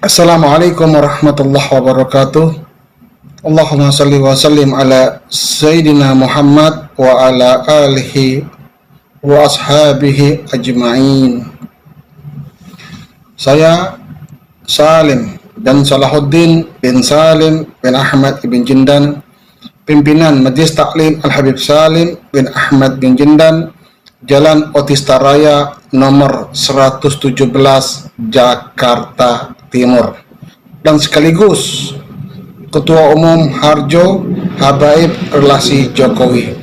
Assalamualaikum warahmatullahi wabarakatuh. Allahumma salli wa sallim ala Sayyidina Muhammad wa ala alihi wa ashabihi ajma'in. Saya Salim dan Salahuddin bin Salim bin Ahmad bin Jindan, pimpinan Majelis Taklim Al-Habib Salim bin Ahmad bin Jindan, Jalan Otista Raya nomor 117, Jakarta Timur, dan sekaligus Ketua Umum Harjo Habaib Relasi Jokowi.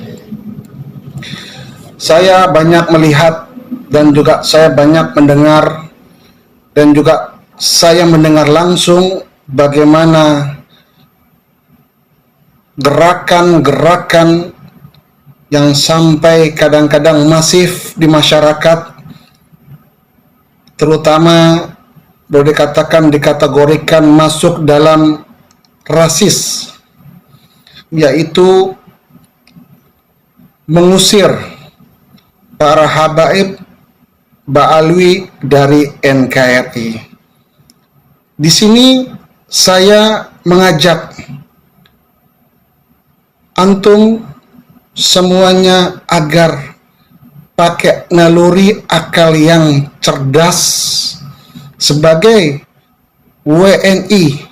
Saya banyak melihat dan juga saya banyak mendengar dan juga saya mendengar langsung bagaimana gerakan-gerakan yang sampai kadang-kadang masif di masyarakat, terutama boleh dikatakan dikategorikan masuk dalam rasis, yaitu mengusir para habaib Ba'alwi dari NKRI. Di sini saya mengajak antum semuanya agar pakai naluri akal yang cerdas. Sebagai WNI,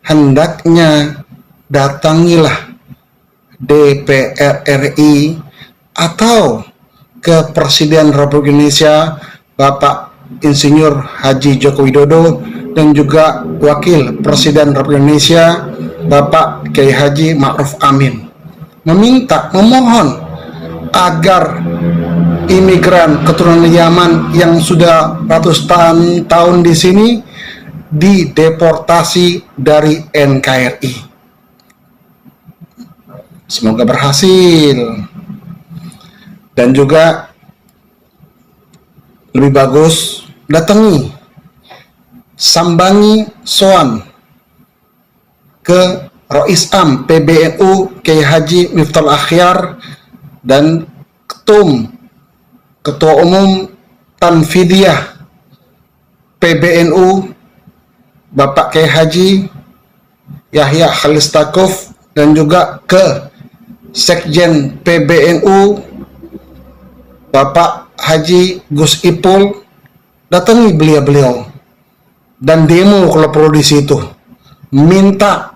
hendaknya datangilah DPR RI atau ke Presiden Republik Indonesia Bapak Insinyur Haji Joko Widodo dan juga Wakil Presiden Republik Indonesia Bapak Kiai Haji Ma'ruf Amin, memohon agar imigran keturunan Yaman yang sudah ratusan tahun di sini dideportasi dari NKRI. Semoga berhasil. Dan juga lebih bagus datangi, sambangi soan ke Rais Am PBNU Kiai Haji Miftahul Akhyar dan Ketua Umum Tanfidiyah PBNU Bapak Kiai Haji Yahya Khalistakuf dan juga ke Sekjen PBNU Bapak Haji Gus Ipul. Datangi beliau dan demo kalau perlu di situ, minta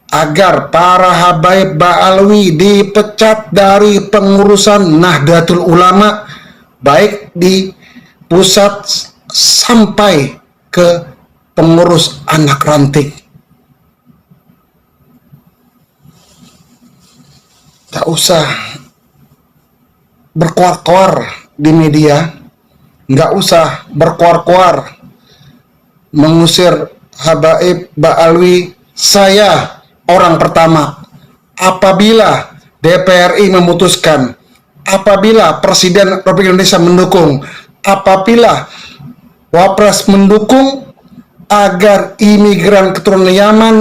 agar para habaib Ba'alwi dipecat dari pengurusan Nahdlatul Ulama, baik di pusat sampai ke pengurus anak ranting. Tak usah berkuar-kuar di media, nggak usah berkuar-kuar mengusir habaib Ba'alwi. Saya orang pertama apabila DPRI memutuskan, apabila Presiden Republik Indonesia mendukung, apabila Wapres mendukung agar imigran keturunan Yaman,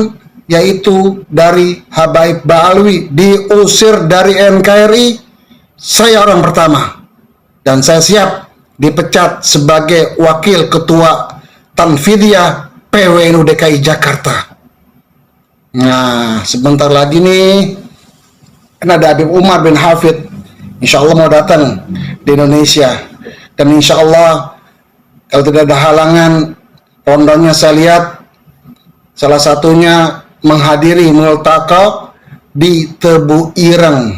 yaitu dari habaib Ba'alwi, diusir dari NKRI, saya orang pertama dan saya siap dipecat sebagai Wakil Ketua Tanfidiyah PWNU DKI Jakarta. Nah, sebentar lagi nih kan ada Habib Umar bin Hafid, insya Allah mau datang di Indonesia, dan insya Allah kalau tidak ada halangan, rondonya saya lihat salah satunya menghadiri multaqo di Tebu Ireng,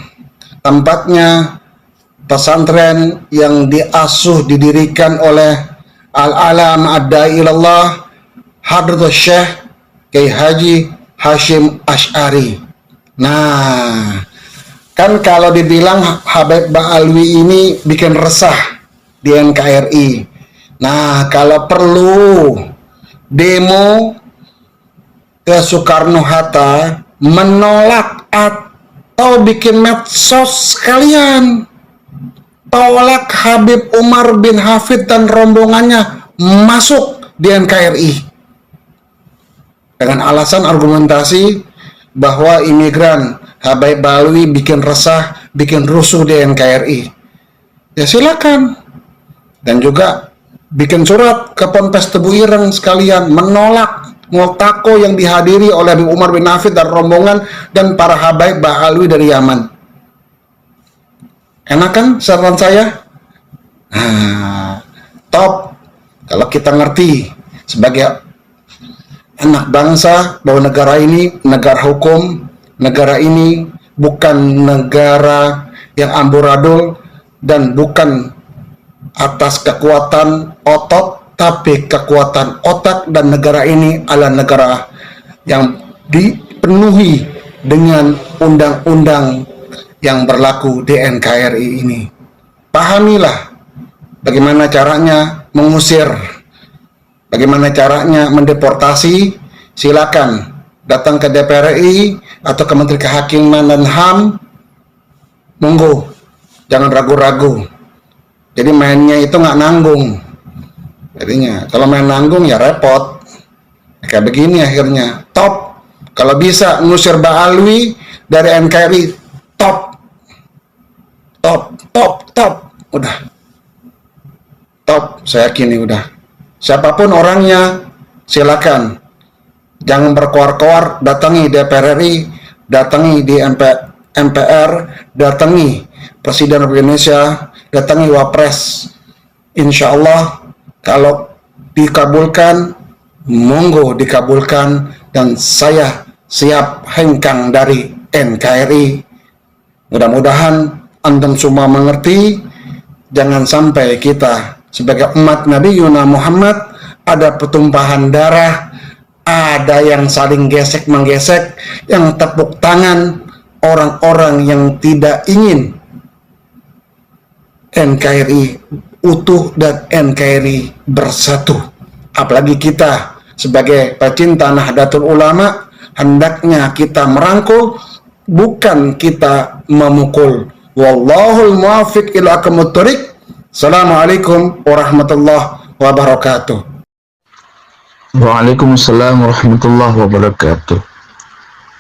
tempatnya pesantren yang didirikan oleh Al-Alam Ad-Da'i Ilallah Hadratus Syekh Kiai Haji Hashim Asy'ari. Nah, kan kalau dibilang Habib Ba'alwi ini bikin resah di NKRI. Nah, kalau perlu demo ke Soekarno-Hatta menolak atau bikin medsos sekalian, tolak Habib Umar bin Hafid dan rombongannya masuk di NKRI dengan alasan argumentasi bahwa imigran Habaib Ba'alwi bikin resah, bikin rusuh di NKRI. Ya silakan. Dan juga bikin surat ke Ponpes Tebu Ireng sekalian menolak multaqo yang dihadiri oleh Habib Umar bin Hafid dan rombongan dan para habaib Ba'alwi dari Yaman. Enak kan saran saya? Top. Kalau kita ngerti sebagai anak bangsa bahwa negara ini negara hukum, negara ini bukan negara yang amburadul dan bukan atas kekuatan otot, tapi kekuatan otak, dan negara ini adalah negara yang dipenuhi dengan undang-undang yang berlaku di NKRI ini. Pahamilah bagaimana caranya mengusir, bagaimana caranya mendeportasi. Silakan datang ke DPR RI atau ke Menteri Kehakiman dan HAM, monggo, jangan ragu-ragu. Jadi mainnya itu nggak nanggung. Jadinya kalau main nanggung ya repot. Kayak begini akhirnya. Top. Kalau bisa ngusir Ba'alwi dari NKRI, top. Udah. Top, saya yakini udah. Siapapun orangnya, silakan. Jangan berkoar-koar, datangi DPR RI, datangi di MPR, datangi Presiden Republik Indonesia, datangi Wapres. Insya Allah kalau dikabulkan, monggo dikabulkan, dan saya siap hengkang dari NKRI. Mudah-mudahan antum semua mengerti. Jangan sampai kita sebagai umat Nabi Yuna Muhammad ada pertumpahan darah, ada yang saling gesek-menggesek, yang tepuk tangan orang-orang yang tidak ingin NKRI utuh dan NKRI bersatu. Apalagi kita sebagai pecinta Nahdlatul Ulama, hendaknya kita merangkul, bukan kita memukul. Wallahul muwaffiq ila aqwamit thoriq. Assalamualaikum warahmatullahi wabarakatuh. Waalaikumsalam warahmatullahi wabarakatuh.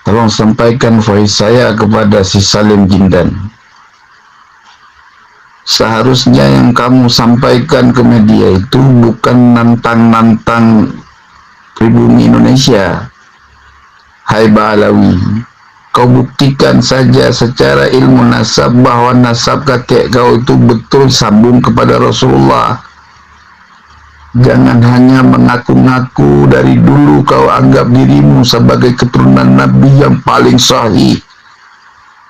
Tolong sampaikan voice saya kepada si Salim Jindan. Seharusnya yang kamu sampaikan ke media itu bukan nantang-nantang pribumi Indonesia. Hai Ba'alawi, kau buktikan saja secara ilmu nasab bahwa nasab kakek kau itu betul sambung kepada Rasulullah. Jangan hanya mengaku-ngaku dari dulu kau anggap dirimu sebagai keturunan Nabi yang paling sahih,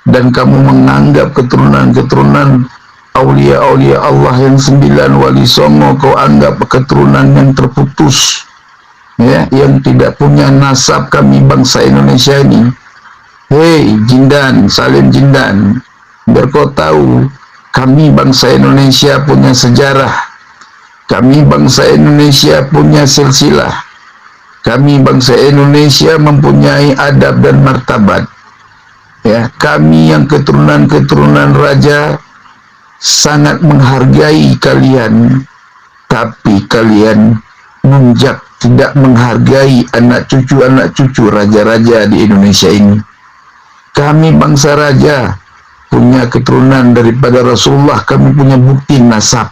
dan kamu menganggap keturunan-keturunan aulia-aulia Allah yang 9 wali songo kau anggap keturunan yang terputus, ya, yang tidak punya nasab kami bangsa Indonesia ini. Hei Jindan, Salim Jindan, biar kau tahu kami bangsa Indonesia punya sejarah, kami bangsa Indonesia punya silsilah, kami bangsa Indonesia mempunyai adab dan martabat. Ya, kami yang keturunan-keturunan raja sangat menghargai kalian, tapi kalian nunjak tidak menghargai anak cucu raja-raja di Indonesia ini. Kami bangsa raja punya keturunan daripada Rasulullah, kami punya bukti nasab,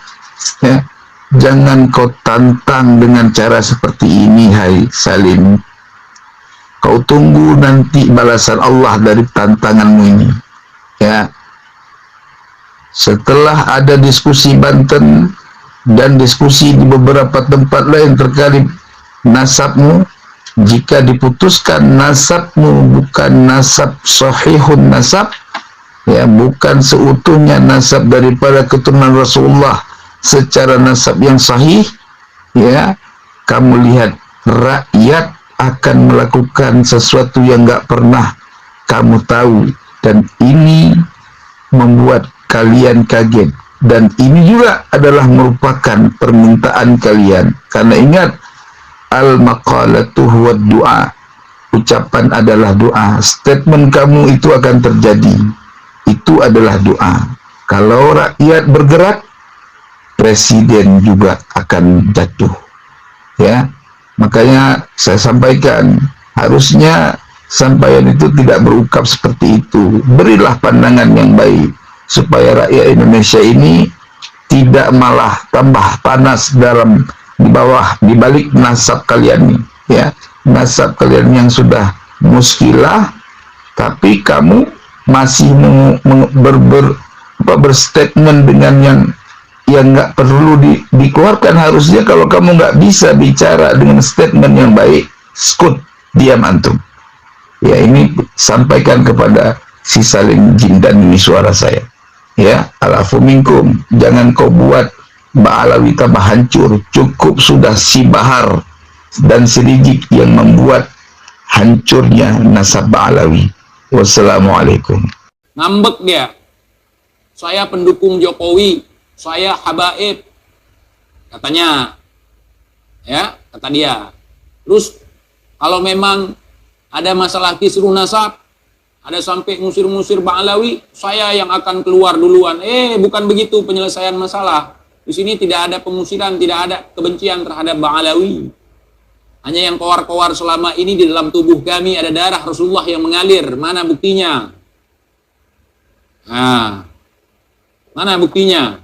ya. Jangan kau tantang dengan cara seperti ini, hai Salim. Kau tunggu nanti balasan Allah dari tantanganmu ini, ya. Setelah ada diskusi Banten dan diskusi di beberapa tempat lain terkait nasabmu, jika diputuskan nasabmu bukan nasab sahihun nasab, ya, bukan seutuhnya nasab daripada keturunan Rasulullah secara nasab yang sahih, ya, kamu lihat rakyat akan melakukan sesuatu yang gak pernah kamu tahu, dan ini membuat kalian kaget, dan ini juga adalah merupakan permintaan kalian, karena ingat, al-maqalatu huwa doa, ucapan adalah doa, statement kamu itu akan terjadi, itu adalah doa. Kalau rakyat bergerak, presiden juga akan jatuh, ya. Makanya saya sampaikan, harusnya sampaian itu tidak berukap seperti itu. Berilah pandangan yang baik supaya rakyat Indonesia ini tidak malah tambah panas di balik nasab kalian nih, ya. Nasab kalian yang sudah muskilah, tapi kamu masih berstatement dengan yang nggak perlu dikeluarkan. Harusnya kalau kamu nggak bisa bicara dengan statement yang baik, skut, diam antum. Ya, ini sampaikan kepada si Salim Jindan, ini suara saya. Ya, alafu minkum, jangan kau buat Ba'alawi tambah hancur. Cukup sudah si Bahar dan si Rijik yang membuat hancurnya nasab Ba'alawi. Wassalamualaikum. Ngambek dia. Saya pendukung Jokowi, saya habaib. Katanya. Ya, kata dia. Terus kalau memang ada masalah kisruh nasab, ada sampai ngusir-ngusir Ba'alawi, saya yang akan keluar duluan. Bukan begitu penyelesaian masalah. Di sini tidak ada pengusiran, tidak ada kebencian terhadap Ba'alawi. Hanya yang kowar-kowar selama ini di dalam tubuh kami ada darah Rasulullah yang mengalir. Mana buktinya? Nah, mana buktinya?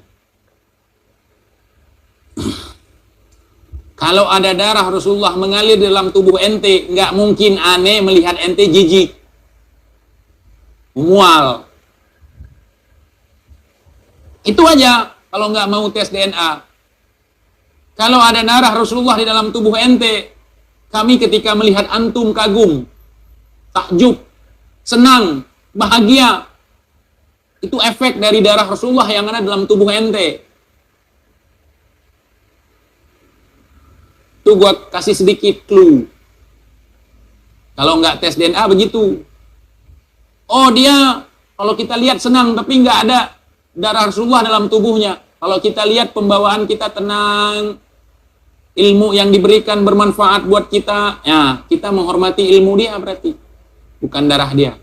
Kalau ada darah Rasulullah mengalir dalam tubuh ente, nggak mungkin aneh melihat ente jijik, memual. Itu aja kalau nggak mau tes DNA. Kalau ada darah Rasulullah di dalam tubuh ente, kami ketika melihat antum kagum, takjub, senang, bahagia. Itu efek dari darah Rasulullah yang ada dalam tubuh ente. Itu gua kasih sedikit clue. Kalau nggak tes DNA begitu. Oh, dia kalau kita lihat senang tapi nggak ada darah Rasulullah dalam tubuhnya. Kalau kita lihat pembawaan kita tenang, ilmu yang diberikan bermanfaat buat kita, ya kita menghormati ilmu dia berarti, bukan darah dia.